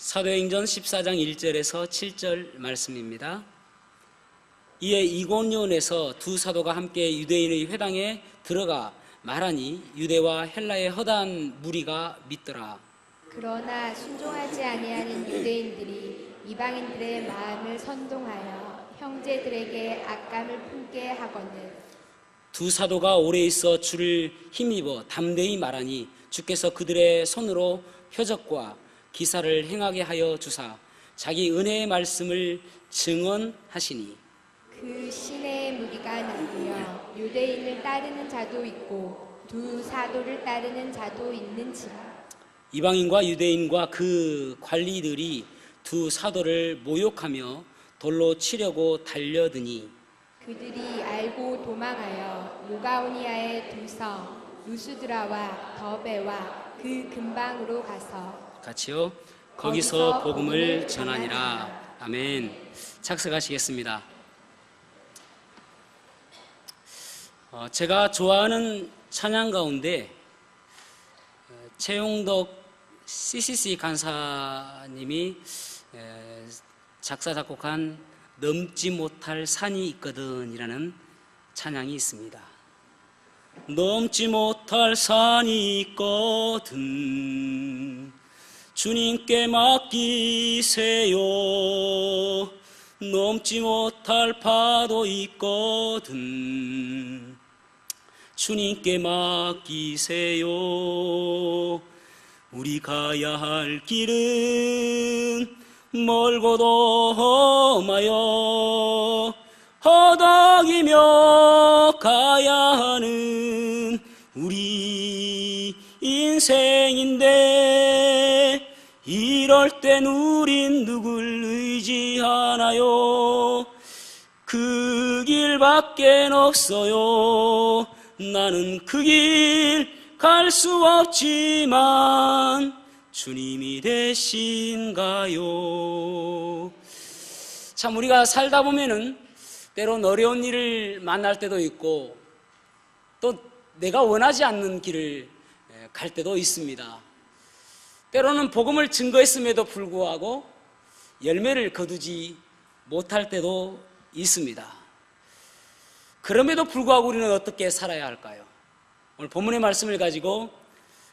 사도행전 14장 1절에서 7절 말씀입니다. 이에 이고니온에서 두 사도가 함께 유대인의 회당에 들어가 말하니 유대와 헬라의 허다한 무리가 믿더라. 그러나 순종하지 아니하는 유대인들이 이방인들의 마음을 선동하여 형제들에게 악감을 품게 하거늘 두 사도가 오래 있어 주를 힘입어 담대히 말하니 주께서 그들의 손으로 표적과 기사를 행하게 하여 주사 자기 은혜의 말씀을 증언하시니 그 시내의 무리가 나뉘어 유대인을 따르는 자도 있고 두 사도를 따르는 자도 있는지라. 이방인과 유대인과 그 관리들이 두 사도를 모욕하며 돌로 치려고 달려드니 그들이 알고 도망하여 루가오니아의 두 성 루스드라와 더베와 그 근방으로 가서 같이요. 거기서 복음을 전하니라. 아멘. 착석하시겠습니다. 제가 좋아하는 찬양 가운데 최용덕 CCC 간사님이 작사 작곡한 넘지 못할 산이 있거든 이라는 찬양이 있습니다. 넘지 못할 산이 있거든 주님께 맡기세요. 넘지 못할 파도 있거든 주님께 맡기세요. 우리 가야 할 길은 멀고도 험하여 허덕이며 가야 하는 우리 인생인데 이럴 땐 우린 누굴 의지하나요? 그 길밖엔 없어요. 나는 그 길 갈 수 없지만 주님이 되신가요? 참 우리가 살다 보면은 때론 어려운 일을 만날 때도 있고 또 내가 원하지 않는 길을 갈 때도 있습니다. 때로는 복음을 증거했음에도 불구하고 열매를 거두지 못할 때도 있습니다. 그럼에도 불구하고 우리는 어떻게 살아야 할까요? 오늘 본문의 말씀을 가지고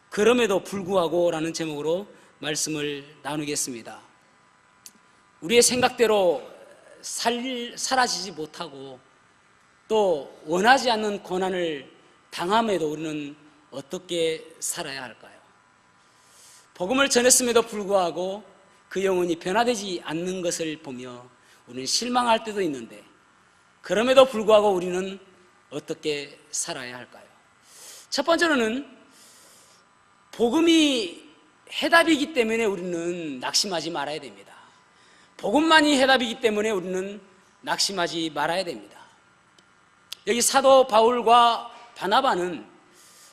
그럼에도 불구하고 라는 제목으로 말씀을 나누겠습니다. 우리의 생각대로 사라지지 못하고 또 원하지 않는 고난을 당함에도 우리는 어떻게 살아야 할까요? 복음을 전했음에도 불구하고 그 영혼이 변화되지 않는 것을 보며 우리는 실망할 때도 있는데 그럼에도 불구하고 우리는 어떻게 살아야 할까요? 첫 번째로는 복음이 해답이기 때문에 우리는 낙심하지 말아야 됩니다. 복음만이 해답이기 때문에 우리는 낙심하지 말아야 됩니다. 여기 사도 바울과 바나바는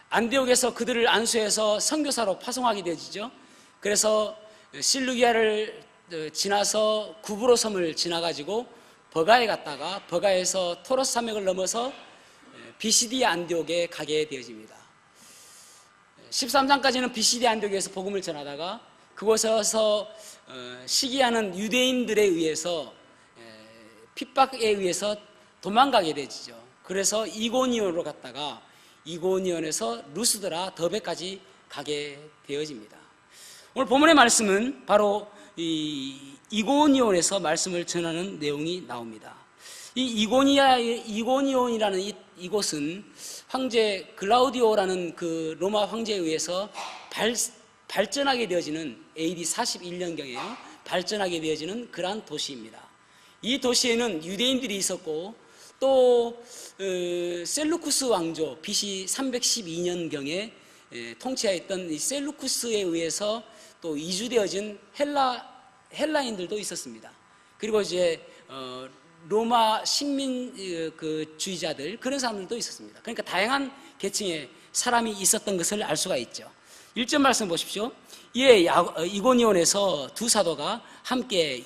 안디옥에서 그들을 안수해서 선교사로 파송하게 되어지죠. 그래서 실루기아를 지나서 구브로 섬을 지나가지고 버가에 갔다가 버가에서 토로스 산맥을 넘어서 비시디 안디옥에 가게 되어집니다. 13장까지는 비시디 안디옥에서 복음을 전하다가 그곳에서 시기하는 유대인들에 의해서 핍박에 의해서 도망가게 되지죠. 그래서 이고니온으로 갔다가 이고니온에서 루스드라 더베까지 가게 되어집니다. 오늘 본문의 말씀은 바로 이고니온에서 말씀을 전하는 내용이 나옵니다. 이 이고니온이라는 이곳은 황제 글라우디오라는 그 로마 황제에 의해서 발전하게 되어지는 AD 41년경에요. 발전하게 되어지는 그러한 도시입니다. 이 도시에는 유대인들이 있었고 또 셀루쿠스 왕조 BC 312년경에 통치하였던 이 셀루쿠스에 의해서 또 이주되어진 헬라인들도 있었습니다. 그리고 이제 로마 식민주의자들 그런 사람들도 있었습니다. 그러니까 다양한 계층의 사람이 있었던 것을 알 수가 있죠. 1절 말씀 보십시오. 이에 이고니온에서 두 사도가 함께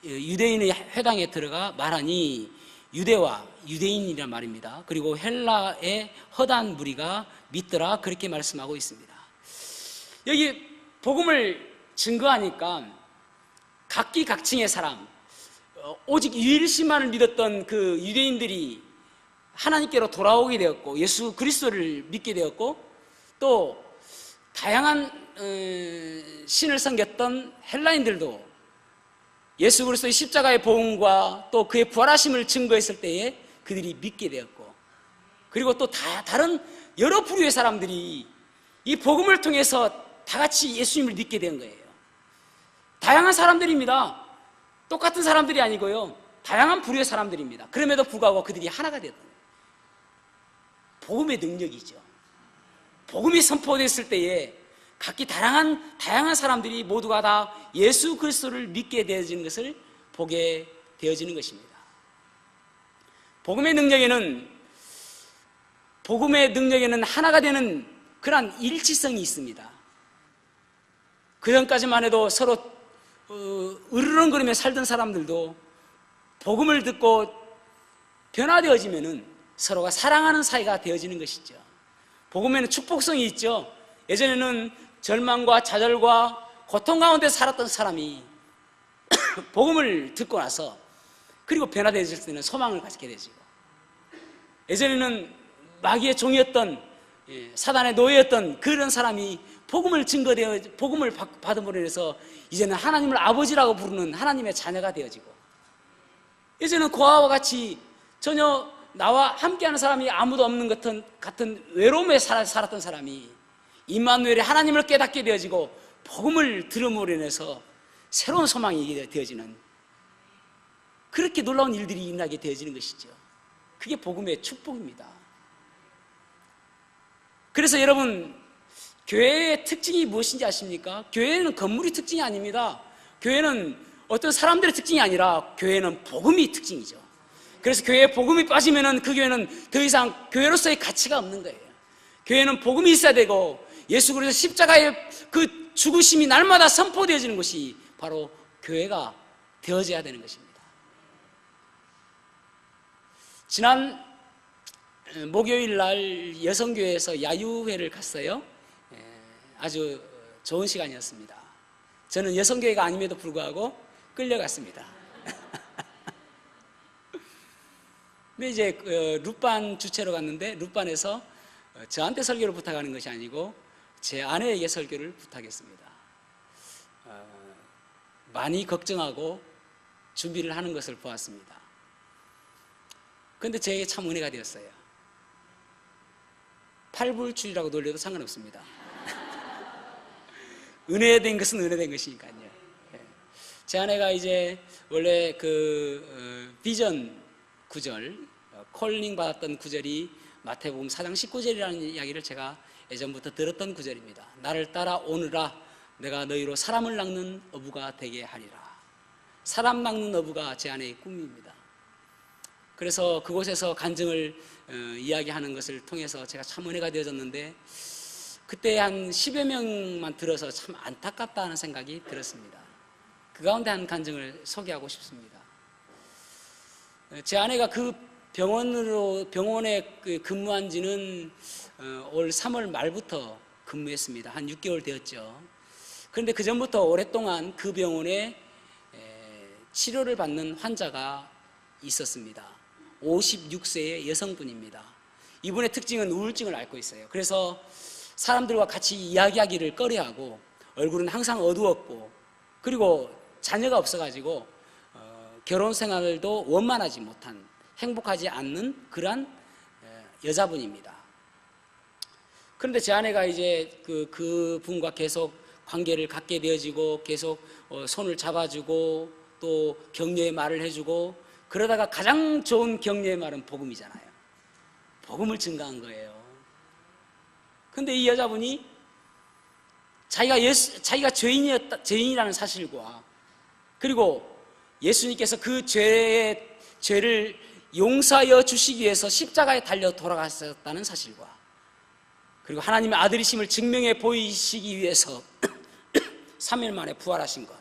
유대인의 회당에 들어가 말하니 유대와 유대인이란 말입니다. 그리고 헬라의 허다한 무리가 믿더라 그렇게 말씀하고 있습니다. 여기 복음을 증거하니까 각기각층의 사람, 오직 유일신만을 믿었던 그 유대인들이 하나님께로 돌아오게 되었고 예수 그리스도를 믿게 되었고, 또 다양한 신을 섬겼던 헬라인들도 예수 그리스도의 십자가의 복음과 또 그의 부활하심을 증거했을 때에 그들이 믿게 되었고, 그리고 또 다른 여러 부류의 사람들이 이 복음을 통해서 다 같이 예수님을 믿게 된 거예요. 다양한 사람들입니다. 똑같은 사람들이 아니고요, 다양한 부류의 사람들입니다. 그럼에도 불구하고 그들이 하나가 되었던 거예요. 복음의 능력이죠. 복음이 선포됐을 때에 각기 다양한 사람들이 모두가 다 예수 그리스도를 믿게 되어지는 것을 보게 되어지는 것입니다. 복음의 능력에는 하나가 되는 그러한 일치성이 있습니다. 그전까지만 해도 서로 으르렁거리며 살던 사람들도 복음을 듣고 변화되어지면은 서로가 사랑하는 사이가 되어지는 것이죠. 복음에는 축복성이 있죠. 예전에는 절망과 좌절과 고통 가운데 살았던 사람이 복음을 듣고 나서 그리고 변화되어질 때는 소망을 가지게 되지고, 예전에는 마귀의 종이었던 사단의 노예였던 그런 사람이 복음을 받음으로 인해서 이제는 하나님을 아버지라고 부르는 하나님의 자녀가 되어지고, 이제는 그와 같이 전혀 나와 함께하는 사람이 아무도 없는 같은 외로움에 살았던 사람이 임마누엘의 하나님을 깨닫게 되어지고 복음을 들음으로 인해서 새로운 소망이 되어지는, 그렇게 놀라운 일들이 일어나게 되어지는 것이죠. 그게 복음의 축복입니다. 그래서 여러분, 교회의 특징이 무엇인지 아십니까? 교회는 건물이 특징이 아닙니다. 교회는 어떤 사람들의 특징이 아니라 교회는 복음이 특징이죠. 그래서 교회에 복음이 빠지면은 그 교회는 더 이상 교회로서의 가치가 없는 거예요. 교회는 복음이 있어야 되고 예수 그리스도 십자가의 그 죽으심이 날마다 선포되어지는 것이 바로 교회가 되어져야 되는 것입니다. 지난 목요일 날 여성교회에서 야유회를 갔어요. 아주 좋은 시간이었습니다. 저는 여성교회가 아님에도 불구하고 끌려갔습니다. 근데 이제 룻반 주최로 갔는데, 룻반에서 저한테 설교를 부탁하는 것이 아니고 제 아내에게 설교를 부탁했습니다. 많이 걱정하고 준비를 하는 것을 보았습니다. 그런데 저에게 참 은혜가 되었어요. 팔불출이라고 놀려도 상관없습니다. 은혜된 것은 은혜된 것이니까요. 제 아내가 이제 원래 비전 구절, 콜링 받았던 구절이 마태복음 4장 19절이라는 이야기를 제가 예전부터 들었던 구절입니다. 나를 따라오느라 내가 너희로 사람을 낚는 어부가 되게 하리라. 사람 낚는 어부가 제 아내의 꿈입니다. 그래서 그곳에서 간증을 이야기하는 것을 통해서 제가 참 은혜가 되어졌는데, 그때 한 10여 명만 들어서 참 안타깝다 하는 생각이 들었습니다. 그 가운데 한 간증을 소개하고 싶습니다. 제 아내가 그 병원에 근무한 지는 올 3월 말부터 근무했습니다. 한 6개월 되었죠. 그런데 그 전부터 오랫동안 그 병원에 치료를 받는 환자가 있었습니다. 56세의 여성분입니다. 이분의 특징은 우울증을 앓고 있어요. 그래서 사람들과 같이 이야기하기를 꺼려하고 얼굴은 항상 어두웠고, 그리고 자녀가 없어가지고 결혼 생활도 원만하지 못한, 행복하지 않는 그러한 여자분입니다. 그런데 제 아내가 이제 그 분과 계속 관계를 갖게 되어지고 계속 손을 잡아주고 또 격려의 말을 해주고, 그러다가 가장 좋은 격려의 말은 복음이잖아요. 복음을 증가한 거예요. 그런데 이 여자분이 자기가 죄인이라는 사실과, 그리고 예수님께서 그 죄를 용서하여 주시기 위해서 십자가에 달려 돌아가셨다는 사실과, 그리고 하나님의 아들이심을 증명해 보이시기 위해서 3일 만에 부활하신 것,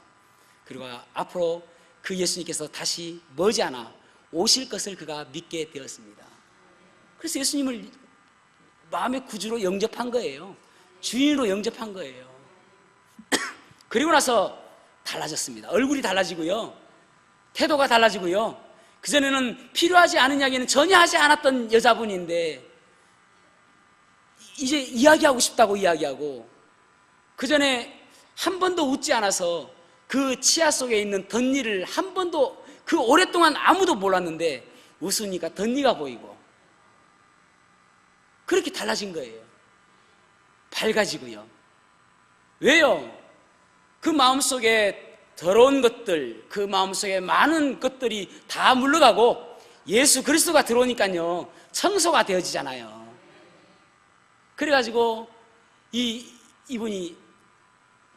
그리고 앞으로 그 예수님께서 다시 머지않아 오실 것을 그가 믿게 되었습니다. 그래서 예수님을 마음의 구주로 영접한 거예요. 주인으로 영접한 거예요. 그리고 나서 달라졌습니다. 얼굴이 달라지고요, 태도가 달라지고요. 그전에는 필요하지 않은 이야기는 전혀 하지 않았던 여자분인데 이제 이야기하고 싶다고 이야기하고, 그전에 한 번도 웃지 않아서 그 치아 속에 있는 덧니를 한 번도, 그 오랫동안 아무도 몰랐는데 웃으니까 덧니가 보이고, 그렇게 달라진 거예요. 밝아지고요. 왜요? 그 마음속에 더러운 것들, 그 마음속에 많은 것들이 다 물러가고 예수 그리스도가 들어오니까요, 청소가 되어지잖아요. 그래가지고 이분이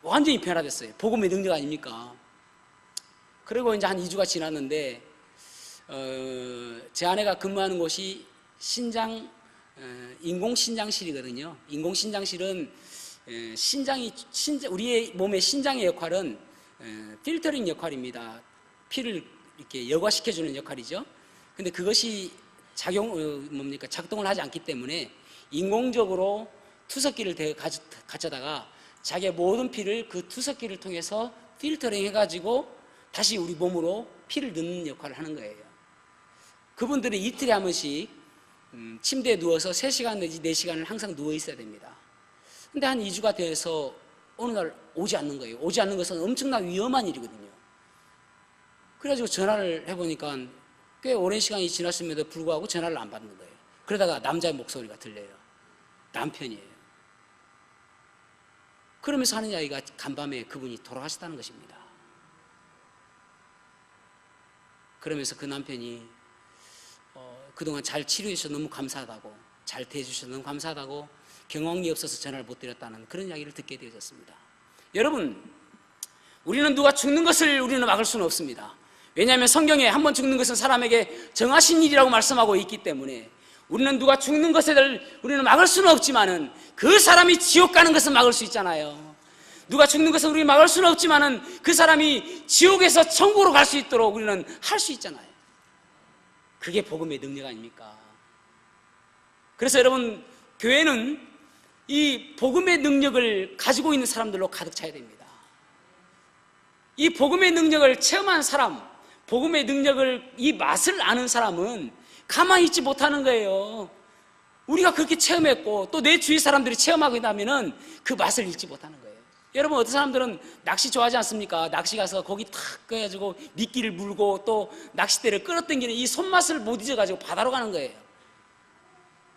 완전히 변화됐어요. 복음의 능력 아닙니까? 그리고 이제 한 2주가 지났는데 제 아내가 근무하는 곳이 인공신장실이거든요. 인공신장실은 우리의 몸의 신장의 역할은 필터링 역할입니다. 피를 이렇게 여과시켜주는 역할이죠. 근데 그것이 작동을 하지 않기 때문에 인공적으로 투석기를 갖다가 자기의 모든 피를 그 투석기를 통해서 필터링 해가지고 다시 우리 몸으로 피를 넣는 역할을 하는 거예요. 그분들은 이틀에 한 번씩 침대에 누워서 3시간 내지 4시간을 항상 누워 있어야 됩니다. 근데 한 2주가 돼서 어느 날 오지 않는 거예요. 오지 않는 것은 엄청나게 위험한 일이거든요. 그래가지고 전화를 해보니까 꽤 오랜 시간이 지났음에도 불구하고 전화를 안 받는 거예요. 그러다가 남자의 목소리가 들려요. 남편이에요. 그러면서 하는 이야기가 간밤에 그분이 돌아가셨다는 것입니다. 그러면서 그 남편이 그동안 잘 치료해 주셔서 너무 감사하다고, 잘 대해주셔서 너무 감사하다고, 경황이 없어서 전화를 못 드렸다는 그런 이야기를 듣게 되어졌습니다. 여러분, 우리는 누가 죽는 것을 우리는 막을 수는 없습니다. 왜냐하면 성경에 한 번 죽는 것은 사람에게 정하신 일이라고 말씀하고 있기 때문에 우리는 누가 죽는 것을 우리는 막을 수는 없지만은 그 사람이 지옥 가는 것은 막을 수 있잖아요. 누가 죽는 것을 우리 막을 수는 없지만은 그 사람이 지옥에서 천국으로 갈 수 있도록 우리는 할 수 있잖아요. 그게 복음의 능력 아닙니까? 그래서 여러분, 교회는 이 복음의 능력을 가지고 있는 사람들로 가득 차야 됩니다. 이 복음의 능력을 체험한 사람, 복음의 능력을, 이 맛을 아는 사람은 가만히 있지 못하는 거예요. 우리가 그렇게 체험했고 또 내 주위 사람들이 체험하고 나면은 그 맛을 잃지 못하는 거예요. 여러분, 어떤 사람들은 낚시 좋아하지 않습니까? 낚시 가서 고기 탁 꺼가지고 미끼를 물고 또 낚싯대를 끌어당기는 이 손맛을 못 잊어가지고 바다로 가는 거예요.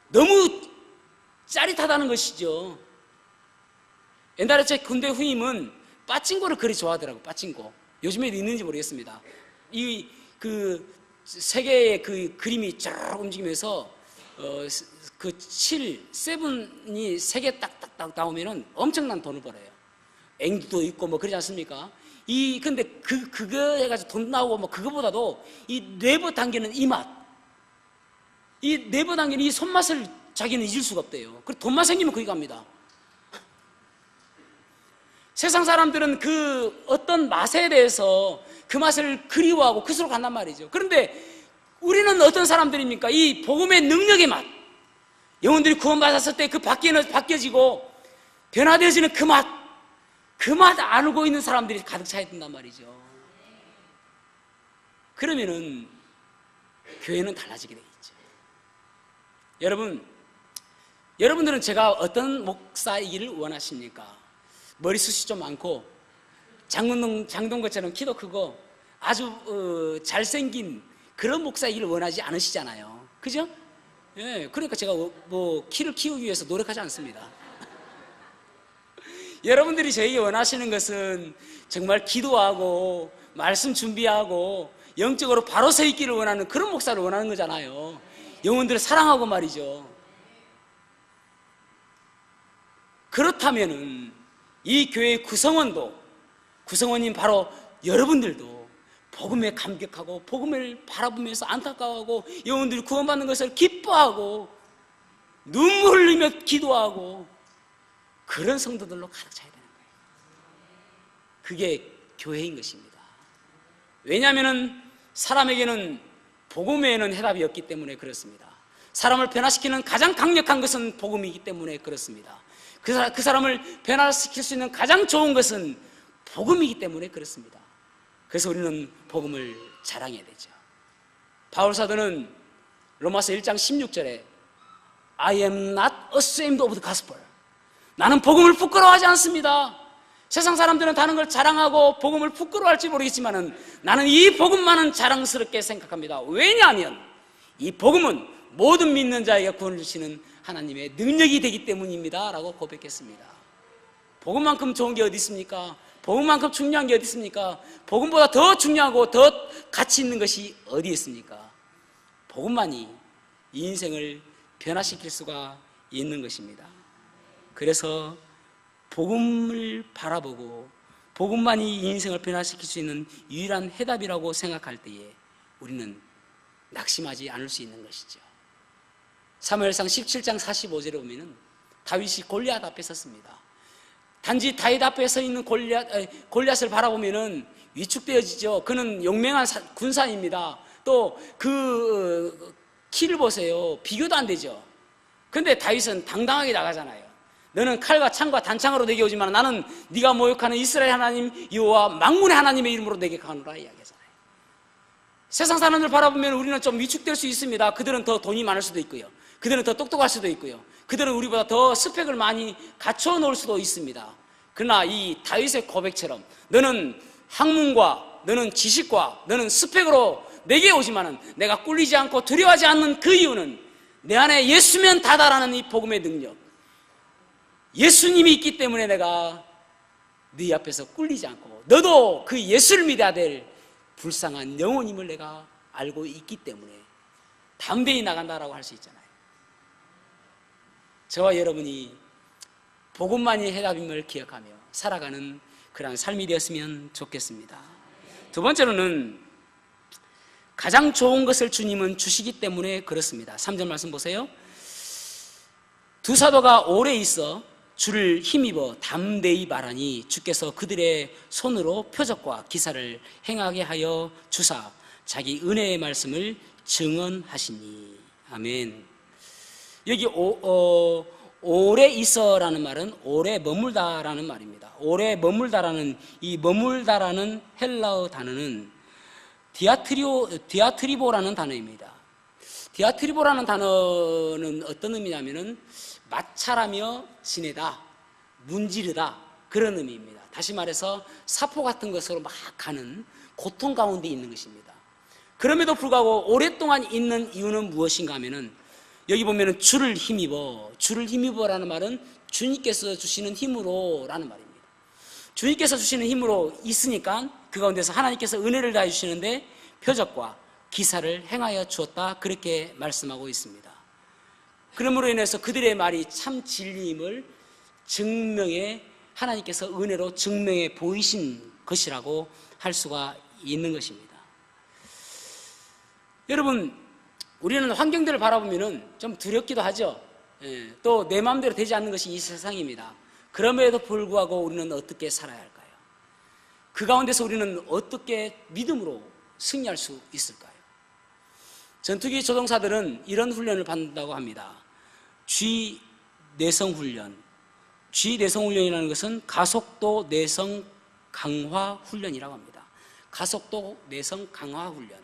너무 짜릿하다는 것이죠. 옛날에 제 군대 후임은 빠찡고를 그리 좋아하더라고요. 빠찡고. 요즘에도 있는지 모르겠습니다. 세계의 그 그림이 쫙 움직이면서 세븐이 세 개 딱딱딱 나오면은 엄청난 돈을 벌어요. 앵두도 있고 뭐 그러지 않습니까? 근데 그거 해가지고 돈 나오고 뭐 그거보다도 이 네버 당기는 이 맛, 이 네버 당기는 이 손맛을 자기는 잊을 수가 없대요. 그리고 돈만 생기면 거기 갑니다. 세상 사람들은 그 어떤 맛에 대해서 그 맛을 그리워하고 그수로 간단 말이죠. 그런데 우리는 어떤 사람들입니까? 이 복음의 능력의 맛, 영혼들이 구원받았을 때 그 바뀌어지고 변화되어지는 그 맛 알고 있는 사람들이 가득 차야 된단 말이죠. 그러면은 교회는 달라지게 돼 있죠. 여러분들은 제가 어떤 목사이기를 원하십니까? 머리숱이 좀 많고 장동건처럼 키도 크고 아주 잘생긴 그런 목사이기를 원하지 않으시잖아요. 그죠? 예, 그러니까 제가 키를 키우기 위해서 노력하지 않습니다. 여러분들이 저에게 원하시는 것은 정말 기도하고 말씀 준비하고 영적으로 바로 서 있기를 원하는 그런 목사를 원하는 거잖아요. 영혼들을 사랑하고 말이죠. 그렇다면은 이 교회의 구성원인 바로 여러분들도 복음에 감격하고 복음을 바라보면서 안타까워하고 영혼들이 구원받는 것을 기뻐하고 눈물 흘리며 기도하고 그런 성도들로 가득 차야 되는 거예요. 그게 교회인 것입니다. 왜냐하면 사람에게는 복음 외에는 해답이 없기 때문에 그렇습니다. 사람을 변화시키는 가장 강력한 것은 복음이기 때문에 그렇습니다. 그 사람을 변화시킬 수 있는 가장 좋은 것은 복음이기 때문에 그렇습니다. 그래서 우리는 복음을 자랑해야 되죠. 바울 사도는 로마서 1장 16절에 I am not ashamed of the gospel. 나는 복음을 부끄러워하지 않습니다. 세상 사람들은 다른 걸 자랑하고 복음을 부끄러워할지 모르겠지만 나는 이 복음만은 자랑스럽게 생각합니다. 왜냐하면 이 복음은 모든 믿는 자에게 구원을 주시는 하나님의 능력이 되기 때문입니다 라고 고백했습니다. 복음만큼 좋은 게 어디 있습니까? 복음만큼 중요한 게 어디 있습니까? 복음보다 더 중요하고 더 가치 있는 것이 어디 있습니까? 복음만이 이 인생을 변화시킬 수가 있는 것입니다. 그래서 복음을 바라보고 복음만이 이 인생을 변화시킬 수 있는 유일한 해답이라고 생각할 때에 우리는 낙심하지 않을 수 있는 것이죠. 사무엘상 17장 45절에 보면은 다윗이 골리앗 앞에 섰습니다. 단지 다윗 앞에 서 있는 골리앗을 바라보면은 위축되어지죠. 그는 용맹한 군사입니다. 또 그 키를 보세요. 비교도 안 되죠. 그런데 다윗은 당당하게 나가잖아요. 너는 칼과 창과 단창으로 내게 오지만 나는 네가 모욕하는 이스라엘 하나님 여호와 만군의 하나님의 이름으로 내게 가노라 이야기하잖아요. 세상 사람들 바라보면 우리는 좀 위축될 수 있습니다. 그들은 더 돈이 많을 수도 있고요. 그들은 더 똑똑할 수도 있고요. 그들은 우리보다 더 스펙을 많이 갖춰 놓을 수도 있습니다. 그러나 이 다윗의 고백처럼 너는 학문과 너는 지식과 너는 스펙으로 내게 오지만은 내가 꿀리지 않고 두려워하지 않는 그 이유는 내 안에 예수면 다다라는 이 복음의 능력, 예수님이 있기 때문에 내가 네 앞에서 꿀리지 않고 너도 그 예수를 믿어야 될 불쌍한 영혼임을 내가 알고 있기 때문에 담대히 나간다라고 할 수 있잖아요. 저와 여러분이 복음만이 해답임을 기억하며 살아가는 그러한 삶이 되었으면 좋겠습니다. 두 번째로는 가장 좋은 것을 주님은 주시기 때문에 그렇습니다. 3절 말씀 보세요. 두 사도가 오래 있어 주를 힘입어 담대히 말하니 주께서 그들의 손으로 표적과 기사를 행하게 하여 주사 자기 은혜의 말씀을 증언하시니. 아멘. 여기 오래 있어라는 말은 오래 머물다라는 말입니다. 오래 머물다라는 이 머물다라는 헬라어 단어는 디아트리보라는 단어입니다. 디아트리보라는 단어는 어떤 의미냐면은 마찰하며 지내다, 문지르다 그런 의미입니다. 다시 말해서 사포 같은 것으로 막 가는 고통 가운데 있는 것입니다. 그럼에도 불구하고 오랫동안 있는 이유는 무엇인가 하면은 여기 보면은 주를 힘입어라는 말은 주님께서 주시는 힘으로라는 말입니다. 주님께서 주시는 힘으로 있으니까 그 가운데서 하나님께서 은혜를 다해 주시는데 표적과 기사를 행하여 주었다 그렇게 말씀하고 있습니다. 그러므로 인해서 그들의 말이 참 진리임을 증명해 하나님께서 은혜로 증명해 보이신 것이라고 할 수가 있는 것입니다. 여러분, 우리는 환경들을 바라보면 좀 두렵기도 하죠. 또 내 마음대로 되지 않는 것이 이 세상입니다. 그럼에도 불구하고 우리는 어떻게 살아야 할까요? 그 가운데서 우리는 어떻게 믿음으로 승리할 수 있을까요? 전투기 조종사들은 이런 훈련을 받는다고 합니다. G 내성 훈련. G 내성 훈련이라는 것은 가속도 내성 강화 훈련이라고 합니다. 가속도 내성 강화 훈련.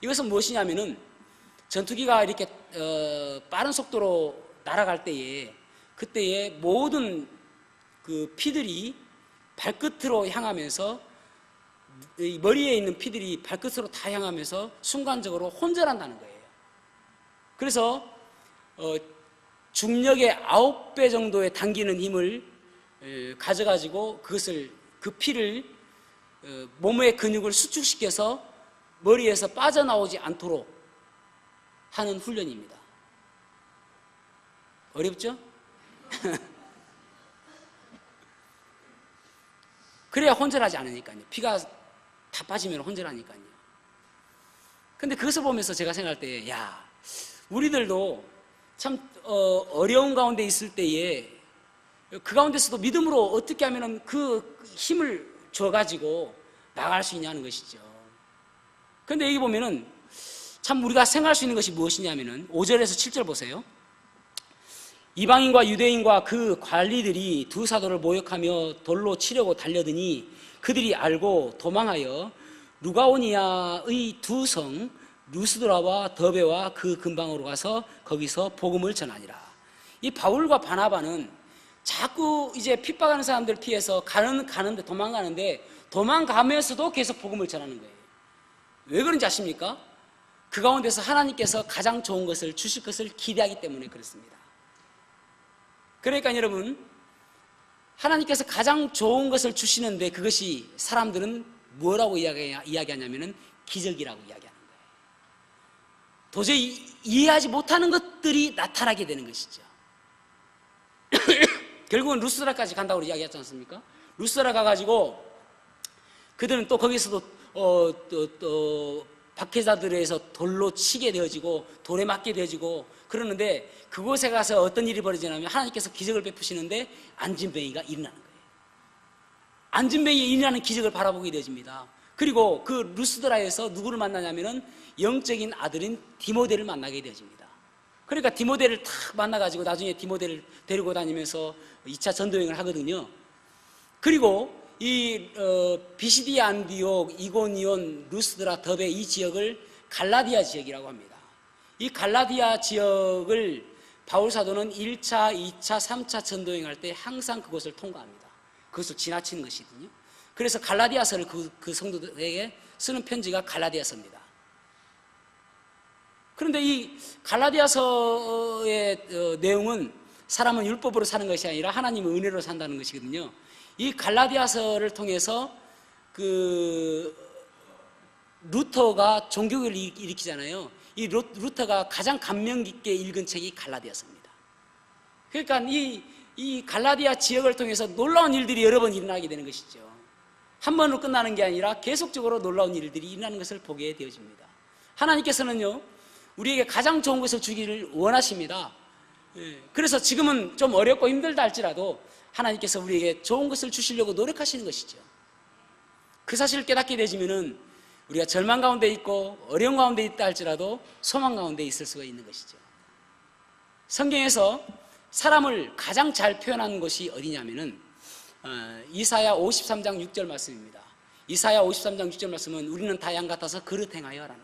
이것은 무엇이냐면은 전투기가 이렇게 빠른 속도로 날아갈 때에 그때에 모든 그 피들이 발끝으로 향하면서 머리에 있는 피들이 발끝으로 다 향하면서 순간적으로 혼절한다는 거예요. 그래서 중력의 9배 정도의 당기는 힘을 가져가지고 그 피를 몸의 근육을 수축시켜서 머리에서 빠져나오지 않도록 하는 훈련입니다. 어렵죠? 그래야 혼절하지 않으니까요. 피가 다 빠지면 혼절하니까요. 근데 그것을 보면서 제가 생각할 때, 야, 우리들도 참 어려운 가운데 있을 때에 그 가운데서도 믿음으로 어떻게 하면 그 힘을 줘가지고 나갈 수 있냐는 것이죠. 근데 여기 보면은 참 우리가 생각할 수 있는 것이 무엇이냐면은 5절에서 7절 보세요. 이방인과 유대인과 그 관리들이 두 사도를 모욕하며 돌로 치려고 달려드니 그들이 알고 도망하여 루가오니아의 두 성 루스드라와 더베와 그 근방으로 가서 거기서 복음을 전하니라. 이 바울과 바나바는 자꾸 이제 핍박하는 사람들 피해서 가는데 도망가는데 도망가면서도 계속 복음을 전하는 거예요. 왜 그런지 아십니까? 그 가운데서 하나님께서 가장 좋은 것을 주실 것을 기대하기 때문에 그렇습니다. 그러니까 여러분, 하나님께서 가장 좋은 것을 주시는데 그것이 사람들은 뭐라고 이야기하냐면은 기적이라고 이야기하는 거예요. 도저히 이해하지 못하는 것들이 나타나게 되는 것이죠. 결국은 루스드라까지 간다고 이야기했지 않습니까? 루스드라 가가지고 그들은 또 거기서도 또 박해자들에서 돌로 치게 되어지고 돌에 맞게 되어지고 그러는데 그곳에 가서 어떤 일이 벌어지냐면 하나님께서 기적을 베푸시는데 안진뱅이가 일어나는 거예요. 안진뱅이가 일어나는 기적을 바라보게 되어집니다. 그리고 그 루스드라에서 누구를 만나냐면은 영적인 아들인 디모데를 만나게 되어집니다. 그러니까 디모데를 탁 만나가지고 나중에 디모데를 데리고 다니면서 2차 전도여행을 하거든요. 그리고 이 비시디아, 안디옥, 이고니온, 루스드라, 더베 이 지역을 갈라디아 지역이라고 합니다. 이 갈라디아 지역을 바울 사도는 1차, 2차, 3차 전도여행할 때 항상 그곳을 통과합니다. 그것을 지나치는 것이거든요. 그래서 갈라디아서를 그 성도들에게 쓰는 편지가 갈라디아서입니다. 그런데 이 갈라디아서의 내용은 사람은 율법으로 사는 것이 아니라 하나님의 은혜로 산다는 것이거든요. 이 갈라디아서를 통해서 그 루터가 종교를 일으키잖아요. 이 루터가 가장 감명 깊게 읽은 책이 갈라디아서입니다. 그러니까 이 갈라디아 지역을 통해서 놀라운 일들이 여러 번 일어나게 되는 것이죠. 한 번으로 끝나는 게 아니라 계속적으로 놀라운 일들이 일어나는 것을 보게 되어집니다. 하나님께서는요, 우리에게 가장 좋은 것을 주기를 원하십니다. 그래서 지금은 좀 어렵고 힘들다 할지라도 하나님께서 우리에게 좋은 것을 주시려고 노력하시는 것이죠. 그 사실을 깨닫게 되지면은 우리가 절망 가운데 있고 어려운 가운데 있다 할지라도 소망 가운데 있을 수가 있는 것이죠. 성경에서 사람을 가장 잘 표현하는 것이 어디냐면은 이사야 53장 6절 말씀입니다. 이사야 53장 6절 말씀은 우리는 다 양 같아서 그릇 행하여 라는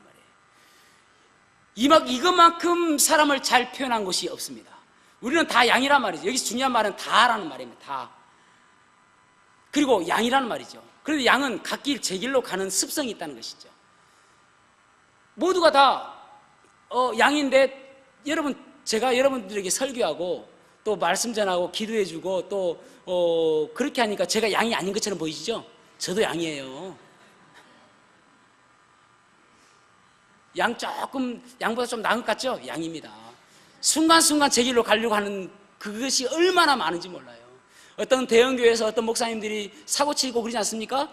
말이에요. 이것만큼 사람을 잘 표현한 것이 없습니다. 우리는 다 양이란 말이죠. 여기서 중요한 말은 다라는 말입니다. 다. 그리고 양이라는 말이죠. 그런데 양은 갓길 제 길로 가는 습성이 있다는 것이죠. 모두가 다 양인데 여러분, 제가 여러분들에게 설교하고 또 말씀 전하고 기도해주고 또 그렇게 하니까 제가 양이 아닌 것처럼 보이시죠? 저도 양이에요. 양보다 좀 나은 것 같죠? 양입니다. 순간순간 제 길로 가려고 하는 그것이 얼마나 많은지 몰라요. 어떤 대형교회에서 어떤 목사님들이 사고치고 그러지 않습니까?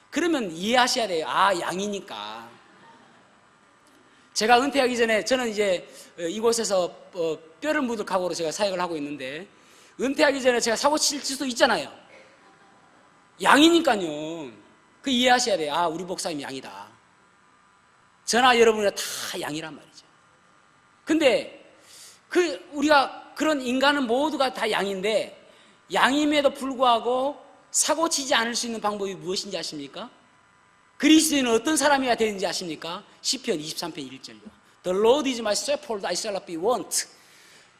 그러면 이해하셔야 돼요. 아, 양이니까. 제가 은퇴하기 전에 저는 이제 이곳에서 뼈를 묻을 각오로 제가 사역을 하고 있는데 은퇴하기 전에 제가 사고칠 수도 있잖아요. 양이니까요. 그 이해하셔야 돼요. 아, 우리 목사님 양이다. 저나 여러분이나 다 양이란 말이죠. 근데 우리가 그런 인간은 모두가 다 양인데 양임에도 불구하고 사고치지 않을 수 있는 방법이 무엇인지 아십니까? 그리스도인은 어떤 사람이어야 되는지 아십니까? 시편 23편 1절요. The Lord is my shepherd, I shall not be want.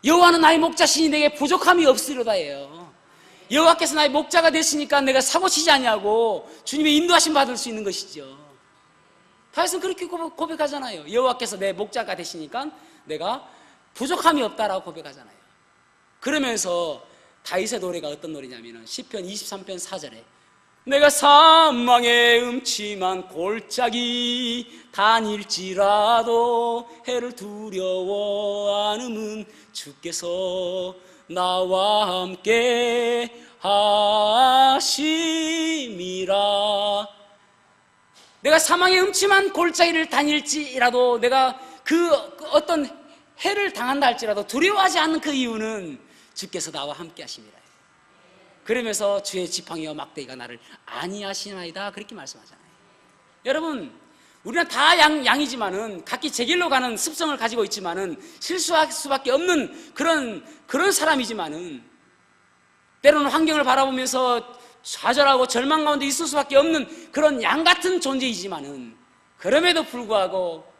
여호와는 나의 목자시니 내게 부족함이 없으리로다예요. 여호와께서 나의 목자가 되시니까 내가 사고치지 아니하고 주님의 인도하심 받을 수 있는 것이죠. 다윗은 그렇게 고백하잖아요. 여호와께서 내 목자가 되시니까 내가 부족함이 없다라고 고백하잖아요. 그러면서 다윗의 노래가 어떤 노래냐면 시편 23편 4절에 내가 사망의 음침한 골짜기 다닐지라도 해를 두려워 않음은 주께서 나와 함께 하심이라. 내가 사망의 음침한 골짜기를 다닐지라도 내가 그 어떤 해를 당한다 할지라도 두려워하지 않는 그 이유는 주께서 나와 함께 하심이라. 그러면서 주의 지팡이와 막대기가 나를 안위하시나이다 그렇게 말씀하잖아요. 여러분, 우리는 다 양이지만은 각기 제 길로 가는 습성을 가지고 있지만은 실수할 수밖에 없는 그런 사람이지만은 때로는 환경을 바라보면서 좌절하고 절망 가운데 있을 수밖에 없는 그런 양 같은 존재이지만은, 그럼에도 불구하고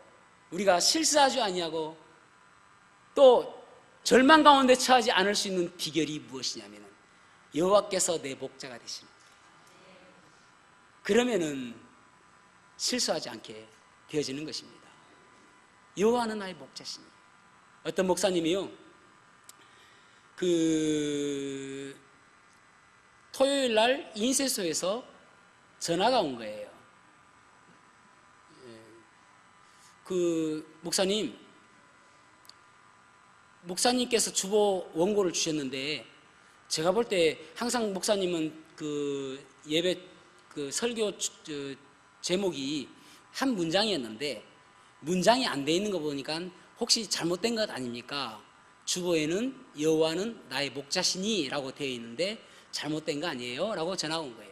우리가 실수하지 아니하고 또 절망 가운데 처하지 않을 수 있는 비결이 무엇이냐면은 여호와께서 내 목자가 되시는 거예요. 그러면은 실수하지 않게 되어지는 것입니다. 여호와는 나의 목자시니. 어떤 목사님이요, 토요일 날 인쇄소에서 전화가 온 거예요. 목사님께서 주보 원고를 주셨는데, 제가 볼 때 항상 목사님은 그 예배 설교 제목이 한 문장이었는데, 문장이 안 돼 있는 거 보니까 혹시 잘못된 것 아닙니까? 주보에는 여호와는 나의 목자시니 라고 되어 있는데 잘못된 거 아니에요? 라고 전화가 온 거예요.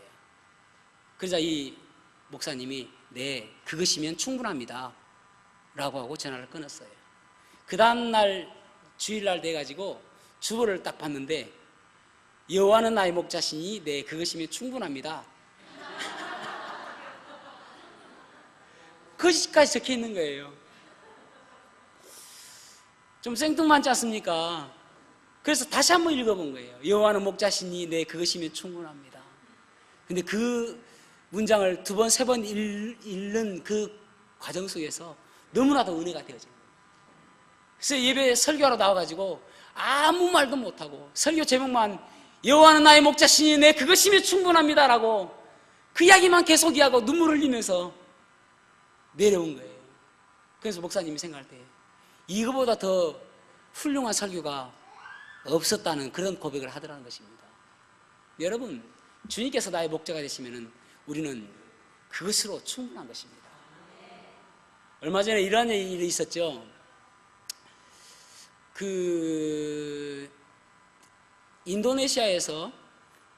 그러자 이 목사님이 네, 그것이면 충분합니다 라고 하고 전화를 끊었어요. 그 다음날 주일날 돼가지고 주보를 딱 봤는데 여호와는 나의 목자시니 네, 그것이면 충분합니다. 거기까지 적혀 있는 거예요. 좀 생뚱맞지 않습니까? 그래서 다시 한번 읽어본 거예요. 여호와는 목자시니 네, 그것이면 충분합니다. 근데 그 문장을 두 번, 세 번 읽는 그 과정 속에서 너무나도 은혜가 되어진 거예요. 그래서 예배 설교하러 나와가지고 아무 말도 못하고 설교 제목만 여호와는 나의 목자시니 네, 그것이면 충분합니다 라고 그 이야기만 계속 이야기하고 눈물을 흘리면서 내려온 거예요. 그래서 목사님이 생각할 때 이거보다 더 훌륭한 설교가 없었다는 그런 고백을 하더라는 것입니다. 여러분, 주님께서 나의 목자가 되시면은 우리는 그것으로 충분한 것입니다. 얼마 전에 이러한 일이 있었죠. 인도네시아에서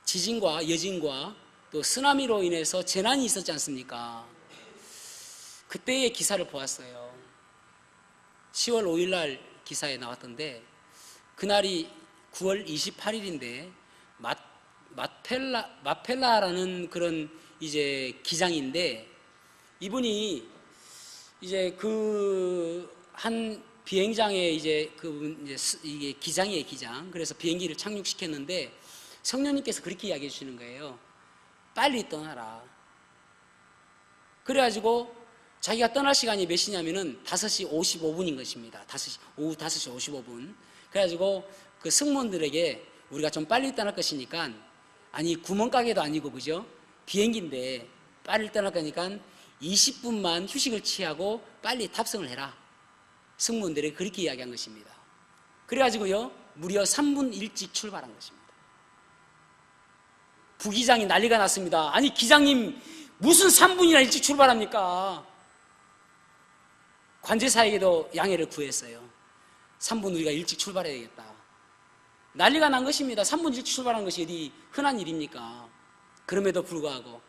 지진과 여진과 또 쓰나미로 인해서 재난이 있었지 않습니까? 그때의 기사를 보았어요. 10월 5일 날 기사에 나왔던데, 그날이 9월 28일인데 마펠라라는 그런 이제 기장인데, 이분이 이제 한 비행장에 이제 이게 기장이에요, 기장. 그래서 비행기를 착륙시켰는데 성령님께서 그렇게 이야기해 주시는 거예요. 빨리 떠나라. 그래가지고 자기가 떠날 시간이 몇 시냐면은 5시 55분인 것입니다. 오후 5시 55분. 그래가지고 그 승무원들에게 우리가 좀 빨리 떠날 것이니까, 아니 구멍가게도 아니고 그죠? 비행기인데 빨리 떠날 거니까 20분만 휴식을 취하고 빨리 탑승을 해라. 승무원들에게 그렇게 이야기한 것입니다. 그래가지고요, 무려 3분 일찍 출발한 것입니다. 부기장이 난리가 났습니다. 아니 기장님 무슨 3분이나 일찍 출발합니까? 관제사에게도 양해를 구했어요. 3분 우리가 일찍 출발해야겠다. 난리가 난 것입니다. 3분 일찍 출발한 것이 어디 흔한 일입니까? 그럼에도 불구하고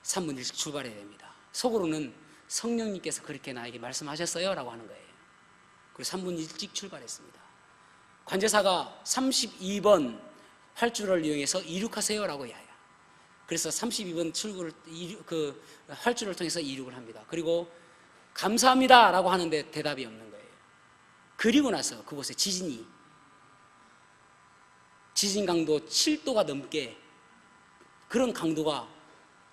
3분 일찍 출발해야 됩니다. 속으로는 성령님께서 그렇게 나에게 말씀하셨어요 라고 하는 거예요. 그리고 3분 일찍 출발했습니다. 관제사가 32번 활주로를 이용해서 이륙하세요 라고 해요. 그래서 32번 출구를 활주로를 통해서 이륙을 합니다. 그리고 감사합니다 라고 하는데 대답이 없는 거예요. 그리고 나서 그곳에 지진 강도 7도가 넘게 그런 강도가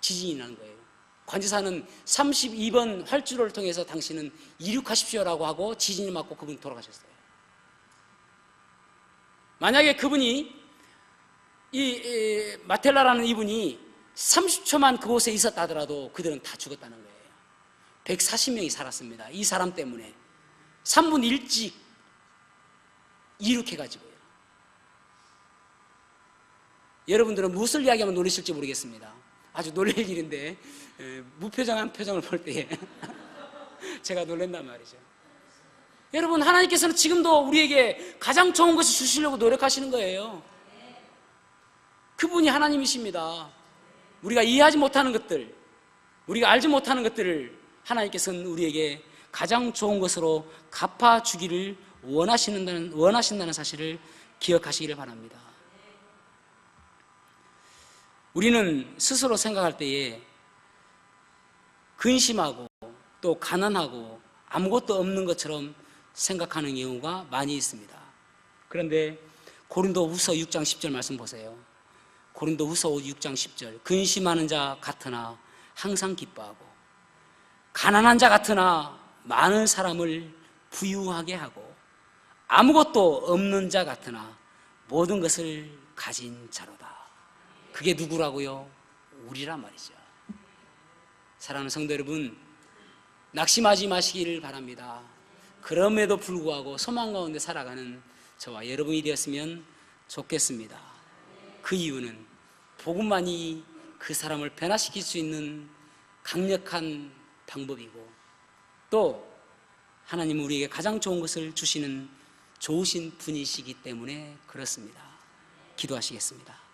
지진이 나는 거예요. 관제사는 32번 활주로를 통해서 당신은 이륙하십시오라고 하고 지진이 맞고 그분이 돌아가셨어요. 만약에 그분이 이 마텔라라는 이분이 30초만 그곳에 있었다 하더라도 그들은 다 죽었다는 거예요. 140명이 살았습니다. 이 사람 때문에 3분 일찍 이륙해가지고요. 여러분들은 무엇을 이야기하면 놀라실지 모르겠습니다. 아주 놀랄 일인데 무표정한 표정을 볼 때에 제가 놀란단 말이죠. 여러분, 하나님께서는 지금도 우리에게 가장 좋은 것을 주시려고 노력하시는 거예요. 그분이 하나님이십니다. 우리가 이해하지 못하는 것들, 우리가 알지 못하는 것들을 하나님께서는 우리에게 가장 좋은 것으로 갚아주기를 원하신다는 사실을 기억하시기를 바랍니다. 우리는 스스로 생각할 때에 근심하고 또 가난하고 아무것도 없는 것처럼 생각하는 경우가 많이 있습니다. 그런데 고린도후서 6장 10절 말씀 보세요. 고린도후서 6장 10절. 근심하는 자 같으나 항상 기뻐하고 가난한 자 같으나 많은 사람을 부유하게 하고 아무것도 없는 자 같으나 모든 것을 가진 자로다. 그게 누구라고요? 우리란 말이죠. 사랑하는 성도 여러분, 낙심하지 마시기를 바랍니다. 그럼에도 불구하고 소망 가운데 살아가는 저와 여러분이 되었으면 좋겠습니다. 그 이유는 복음만이 그 사람을 변화시킬 수 있는 강력한 방법이고 또 하나님은 우리에게 가장 좋은 것을 주시는 좋으신 분이시기 때문에 그렇습니다. 기도하시겠습니다.